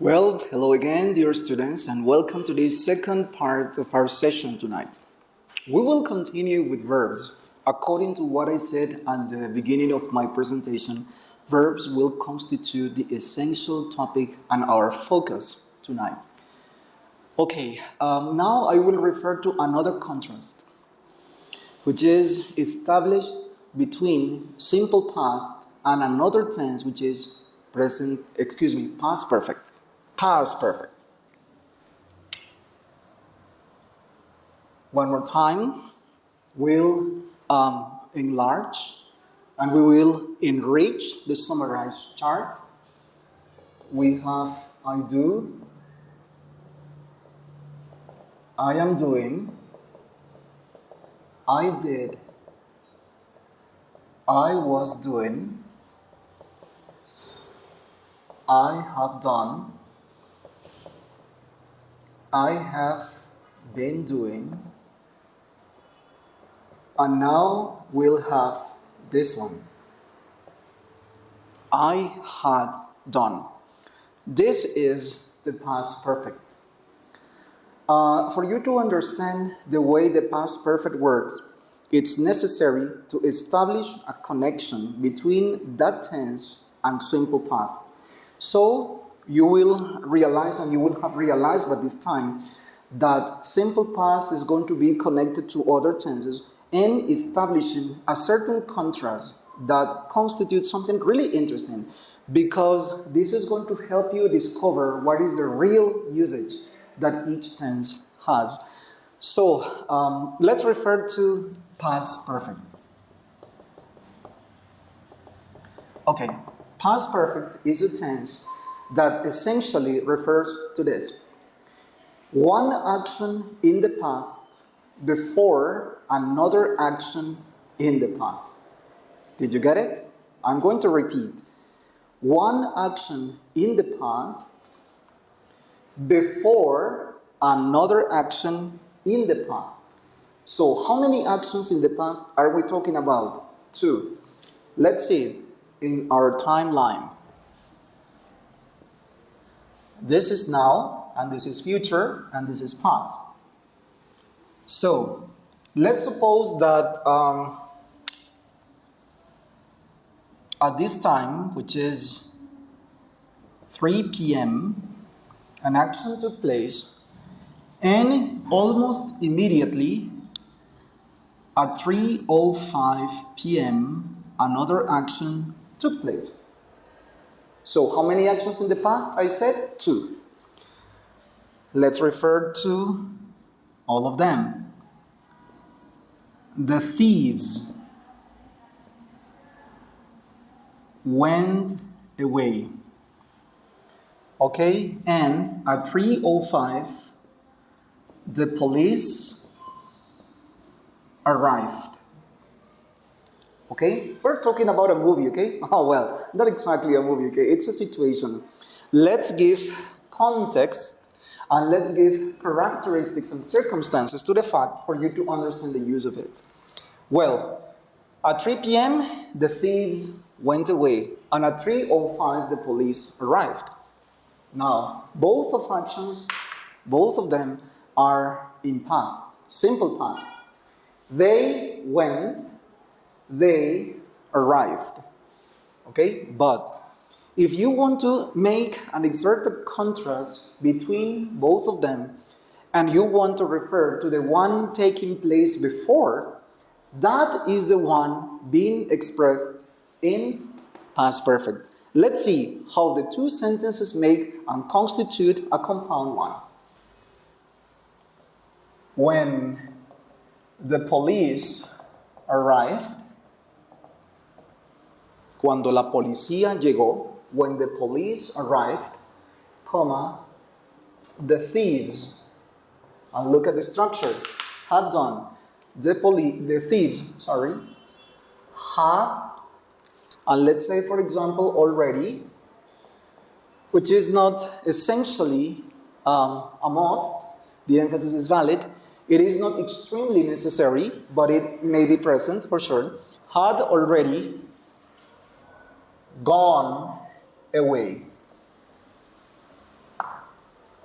Well, hello again, dear students, and welcome to this second part of our session tonight. We will continue with verbs. According to what I said at the beginning of my presentation, verbs will constitute the essential topic and our focus tonight. Okay, now I will refer to another contrast, which is established between simple past and another tense, which is past perfect. Past perfect. One more time, we'll enlarge and we will enrich the summarized chart. We have I do, I am doing, I did, I was doing, I have done, I have been doing, and now we'll have this one. I had done. This is the past perfect. For you to understand the way the past perfect works, it's necessary to establish a connection between that tense and simple past. So you will realize, and you will have realized by this time, that simple past is going to be connected to other tenses and establishing a certain contrast that constitutes something really interesting, because this is going to help you discover what is the real usage that each tense has. So let's refer to past perfect. Okay, past perfect is a tense that essentially refers to this: one action in the past before another action in the past. Did you get it? I'm going to repeat. One action in the past before another action in the past. So how many actions in the past are we talking about? 2. Let's see it in our timeline. This is now, and this is future, and this is past. So let's suppose that at this time, which is 3 p.m., an action took place, and almost immediately at 3:05 p.m., another action took place. So how many actions in the past? I said 2. Let's refer to all of them. The thieves went away. Okay, and at 3:05, the police arrived. Okay, we're talking about a movie, okay? Oh, well, not exactly a movie, okay? It's a situation. Let's give context and let's give characteristics and circumstances to the fact for you to understand the use of it. Well, at 3 p.m., the thieves went away, and at 3:05, the police arrived. Now, both of them are in past, simple past. They went, they arrived. Okay? But if you want to make an exerted contrast between both of them, and you want to refer to the one taking place before, that is the one being expressed in past perfect. Let's see how the two sentences make and constitute a compound one. When the police arrived, cuando la policía llegó, when the police arrived, comma, the thieves, and look at the structure, had done, the thieves, had, and let's say, for example, already, which is not essentially a must, the emphasis is valid, it is not extremely necessary, but it may be present for sure, had already gone away.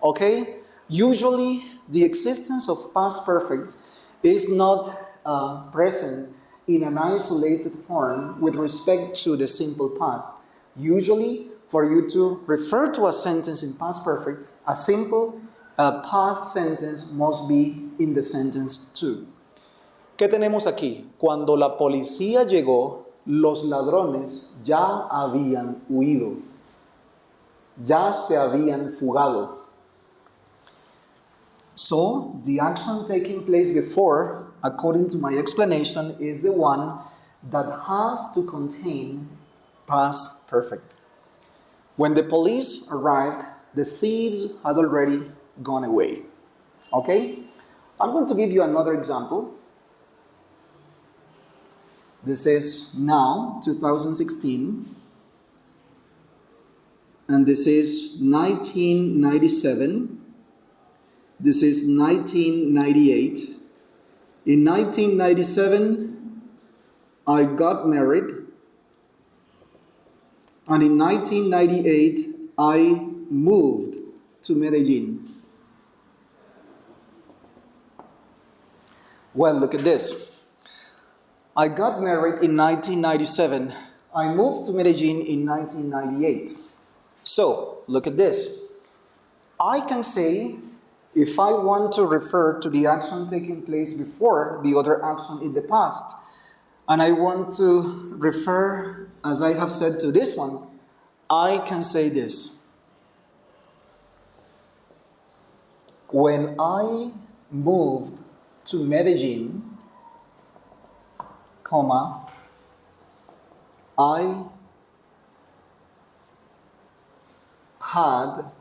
Okay? Usually, the existence of past perfect is not present in an isolated form with respect to the simple past. Usually, for you to refer to a sentence in past perfect, a simple past sentence must be in the sentence too. ¿Qué tenemos aquí? Cuando la policía llegó, los ladrones ya habían huido, ya se habían fugado. So, the action taking place before, according to my explanation, is the one that has to contain past perfect. When the police arrived, the thieves had already gone away. Okay? I'm going to give you another example. This is now, 2016, and this is 1997. This is 1998. In 1997, I got married. And in 1998, I moved to Medellin. Well, look at this. I got married in 1997. I moved to Medellin in 1998. So, look at this. I can say, if I want to refer to the action taking place before the other action in the past, and I want to refer, as I have said, to this one, I can say this. When I moved to Medellin, comma, I had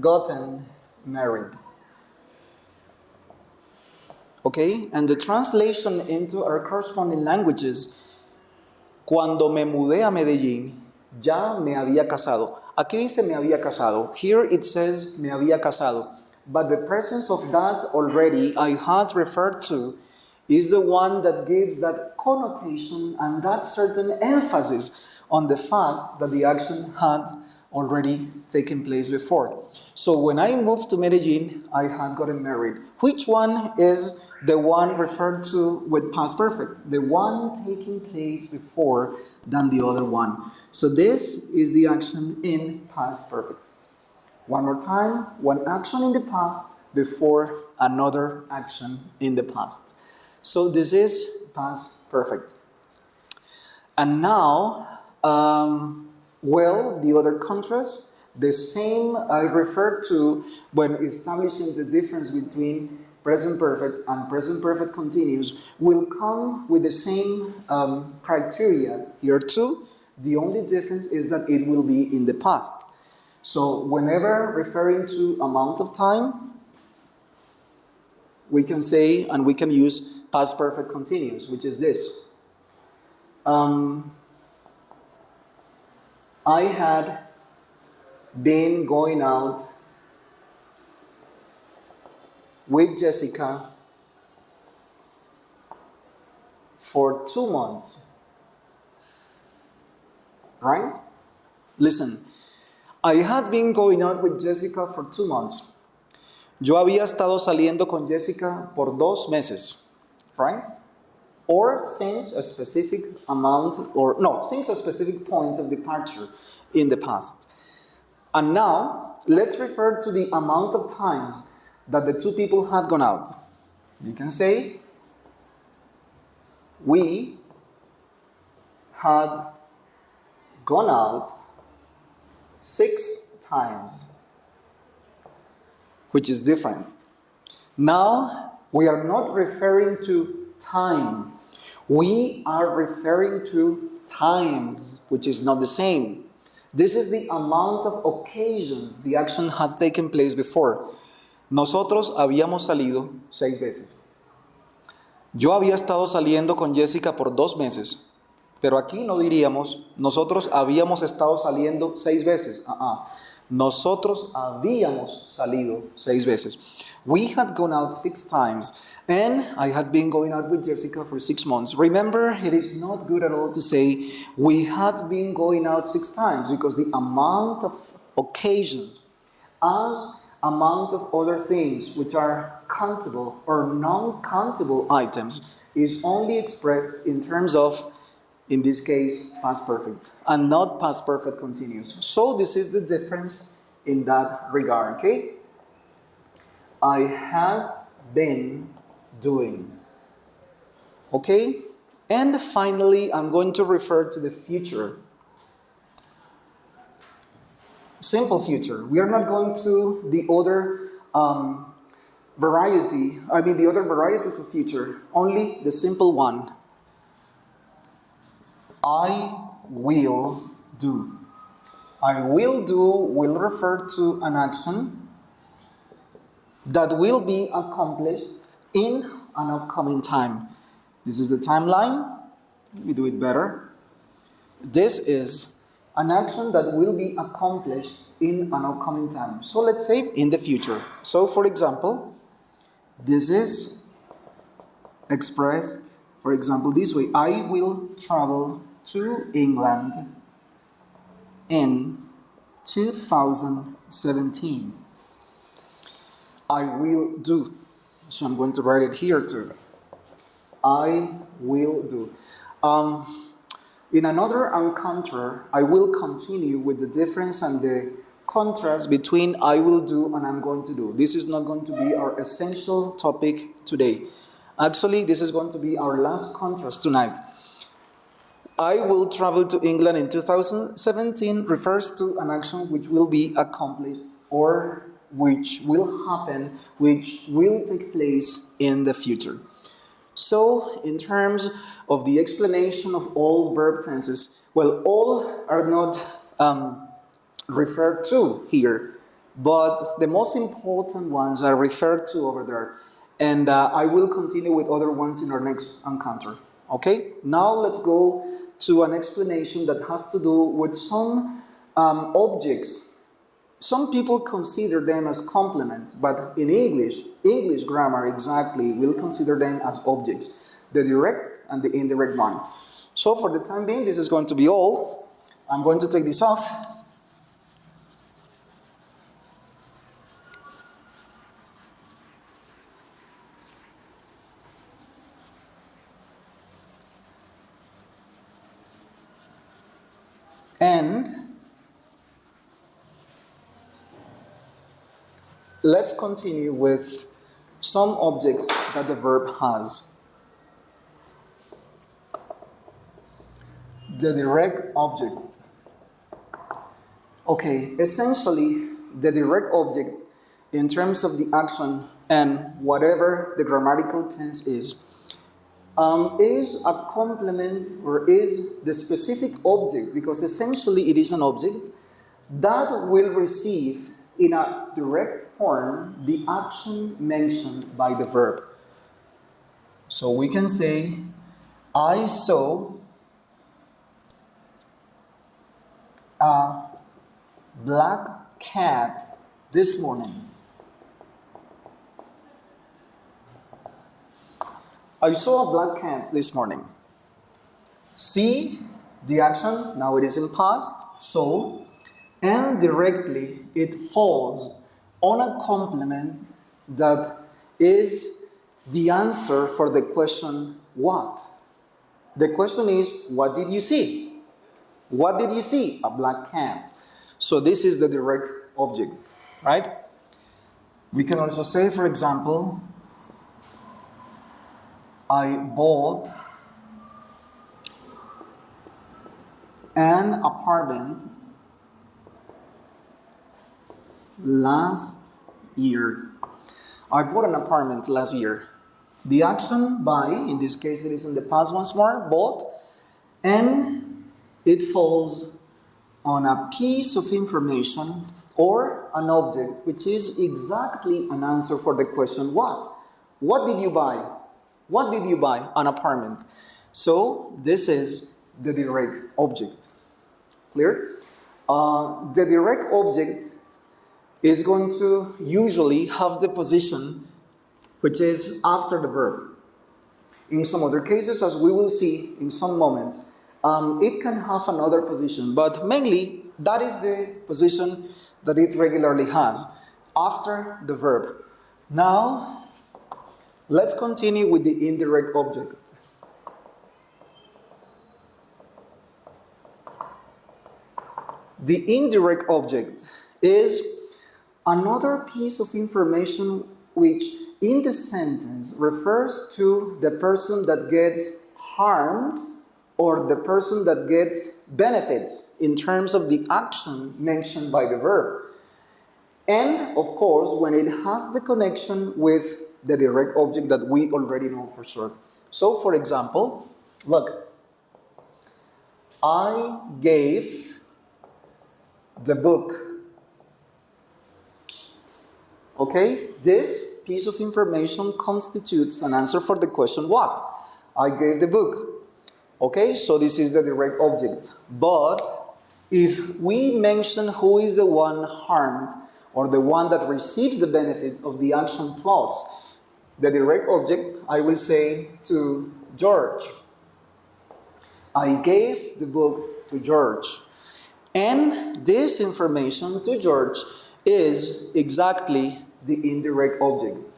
gotten married. Okay, and the translation into our corresponding languages, cuando me mudé a Medellín, ya me había casado. Aquí dice me había casado. Here it says me había casado. But the presence of that already I had referred to is the one that gives that connotation and that certain emphasis on the fact that the action had already taken place before. So when I moved to Medellin, I had gotten married. Which one is the one referred to with past perfect? The one taking place before than the other one. So this is the action in past perfect. One more time, one action in the past before another action in the past. So this is past perfect. And now, well, the other contrast, the same I referred to when establishing the difference between present perfect and present perfect continuous will come with the same criteria here too. The only difference is that it will be in the past. So whenever referring to amount of time, we can say and we can use past perfect continuous, which is this. I had been going out with Jessica for 2 months. Right? Listen, I had been going out with Jessica for 2 months. Yo había estado saliendo con Jessica por 2 meses. Right? Or since a specific amount, or no, since a specific point of departure in the past. And now, let's refer to the amount of times that the two people had gone out. You can say, we had gone out 6 times, which is different. Now, we are not referring to time. We are referring to times, which is not the same. This is the amount of occasions the action had taken place before. Nosotros habíamos salido 6 veces. Yo había estado saliendo con Jessica por 2 meses. Pero aquí no diríamos, nosotros habíamos estado saliendo 6 veces. Nosotros habíamos salido 6 veces. We had gone out 6 times. And I had been going out with Jessica for 6 months. Remember, it is not good at all to say we had been going out 6 times because the amount of occasions as amount of other things which are countable or non-countable items is only expressed in terms of, in this case, past perfect and not past perfect continuous. So this is the difference in that regard, okay? I have been doing. Okay? And finally, I'm going to refer to the future. Simple future. We are not going to the other the other varieties of future, only the simple one. I will do. I will do will refer to an action that will be accomplished in an upcoming time. This is the timeline. We do it better. This is an action that will be accomplished in an upcoming time. So let's say in the future. So for example, this is expressed, for example, this way. I will travel to England in 2017. I will do. So I'm going to write it here too. I will do. In another encounter, I will continue with the difference and the contrast between I will do and I'm going to do. This is not going to be our essential topic today. Actually, this is going to be our last contrast tonight. I will travel to England in 2017 refers to an action which will be accomplished or which will happen, which will take place in the future. So, in terms of the explanation of all verb tenses, well, all are not referred to here, but the most important ones are referred to over there. And I will continue with other ones in our next encounter. Okay? Now let's go to an explanation that has to do with some objects. Some people consider them as complements, but in English grammar exactly, will consider them as objects, the direct and the indirect one. So for the time being, this is going to be all. I'm going to take this off. And let's continue with some objects that the verb has. The direct object. Okay, essentially, the direct object in terms of the action and whatever the grammatical tense is a complement or is the specific object, because essentially it is an object that will receive in a direct form the action mentioned by the verb. So we can say, I saw a black cat this morning. I saw a black cat this morning. See the action, now it is in past, so, and directly it falls on a complement that is the answer for the question, what? The question is, what did you see? What did you see? A black cat. So this is the direct object, right? We can also say, for example, I bought an apartment last year. I bought an apartment last year. The action by, in this case it is in the past once more, bought, and it falls on a piece of information or an object which is exactly an answer for the question, what? What did you buy? What did you buy? An apartment. So this is the direct object. Clear? The direct object is going to usually have the position which is after the verb. In some other cases, as we will see in some moments, it can have another position, but mainly that is the position that it regularly has after the verb. Now, let's continue with the indirect object. The indirect object is another piece of information which in the sentence refers to the person that gets harmed or the person that gets benefits in terms of the action mentioned by the verb. And, of course, when it has the connection with the direct object that we already know for sure. So, for example, look, I gave the book. Okay, this piece of information constitutes an answer for the question what? I gave the book. Okay, so this is the direct object. But if we mention who is the one harmed or the one that receives the benefit of the action plus the direct object, I will say to George. I gave the book to George. And this information to George is exactly the indirect object.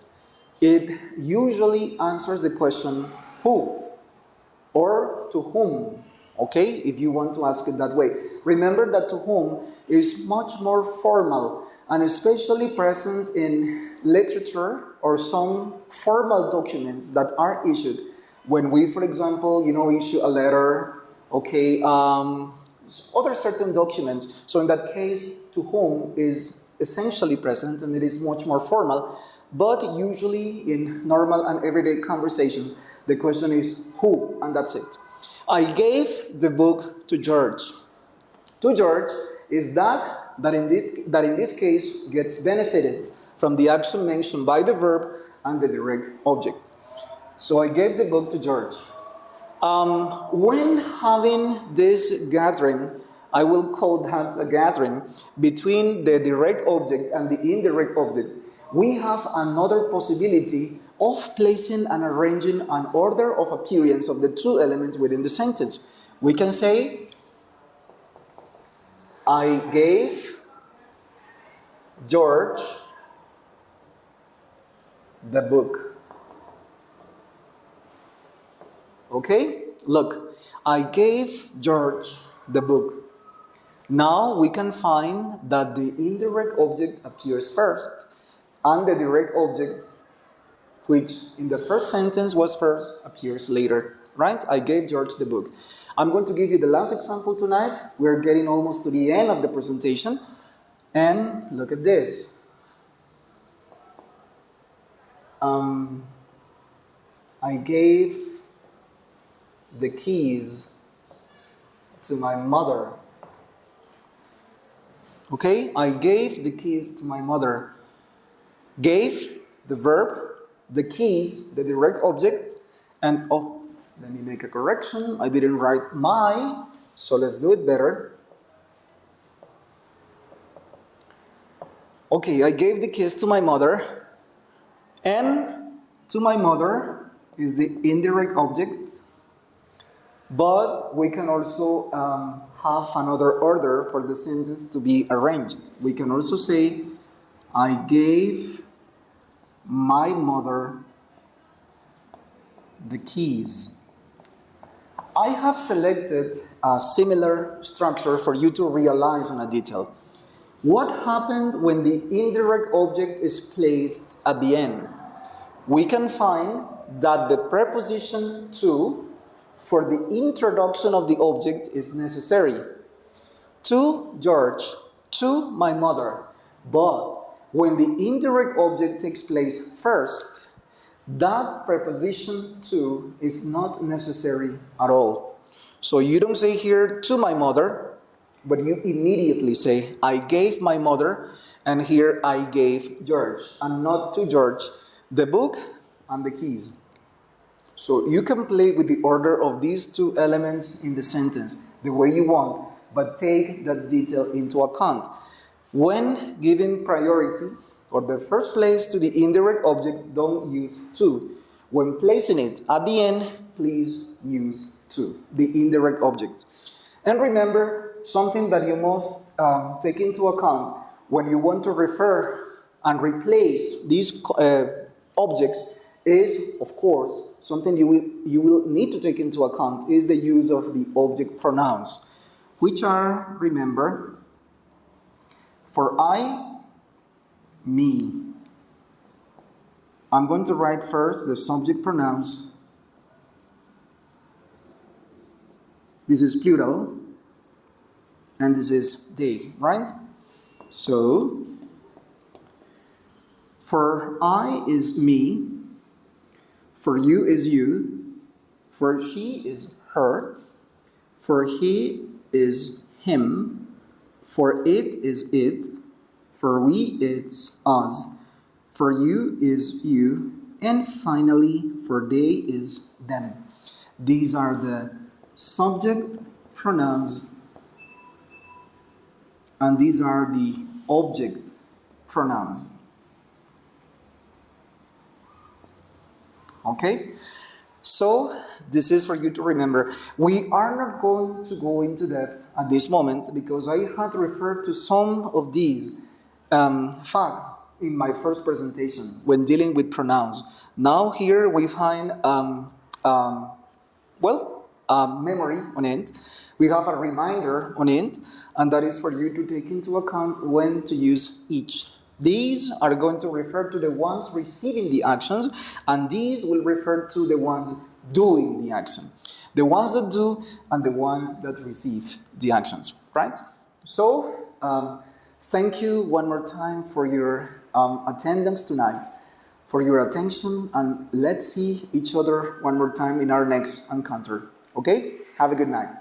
It usually answers the question who or to whom, okay, if you want to ask it that way. Remember that to whom is much more formal and especially present in literature or some formal documents that are issued when we, for example, issue a letter, okay, other certain documents. So in that case, to whom is essentially present and it is much more formal, but usually in normal and everyday conversations, the question is who, and that's it. I gave the book to George. To George is that in this case gets benefited from the action mentioned by the verb and the direct object. So I gave the book to George. When having this gathering, I will call that a gathering between the direct object and the indirect object, we have another possibility of placing and arranging an order of appearance of the two elements within the sentence. We can say, I gave George the book. Okay? Look, I gave George the book. Now we can find that the indirect object appears first and the direct object, which in the first sentence was first, appears later, right? I gave George the book. I'm going to give you the last example tonight. We're getting almost to the end of the presentation. And look at this. I gave the keys to my mother. Okay? I gave the keys to my mother. Gave, the verb, the keys, the direct object, and let me make a correction. I didn't write my, so let's do it better. Okay, I gave the keys to my mother, and to my mother is the indirect object, but we can also have another order for the sentence to be arranged. We can also say, I gave my mother the keys. I have selected a similar structure for you to realize on a detail. What happened when the indirect object is placed at the end? We can find that the preposition to for the introduction of the object is necessary. To George, to my mother. But when the indirect object takes place first, that preposition to is not necessary at all. So you don't say here to my mother, but you immediately say I gave my mother, and here I gave George, and not to George, the book and the keys. So you can play with the order of these two elements in the sentence the way you want, but take that detail into account. When giving priority or the first place to the indirect object, don't use to. When placing it at the end, please use to, the indirect object. And remember, something that you must take into account. when you want to refer and replace these objects is, of course, something you will need to take into account is the use of the object pronouns, which are, remember, for I, me. I'm going to write first the subject pronouns. This is plural, and this is they, right? So, for I is me, for you is you, for she is her, for he is him, for it is it, for we it's us, for you is you, and finally for they is them. These are the subject pronouns, and these are the object pronouns. Okay? So, this is for you to remember. We are not going to go into depth at this moment because I had referred to some of these facts in my first presentation when dealing with pronouns. Now here we find, memory on it. We have a reminder on it, and that is for you to take into account when to use each. These are going to refer to the ones receiving the actions, and these will refer to the ones doing the action. The ones that do and the ones that receive the actions, right? So, thank you one more time for your attendance tonight, for your attention, and let's see each other one more time in our next encounter. Okay? Have a good night.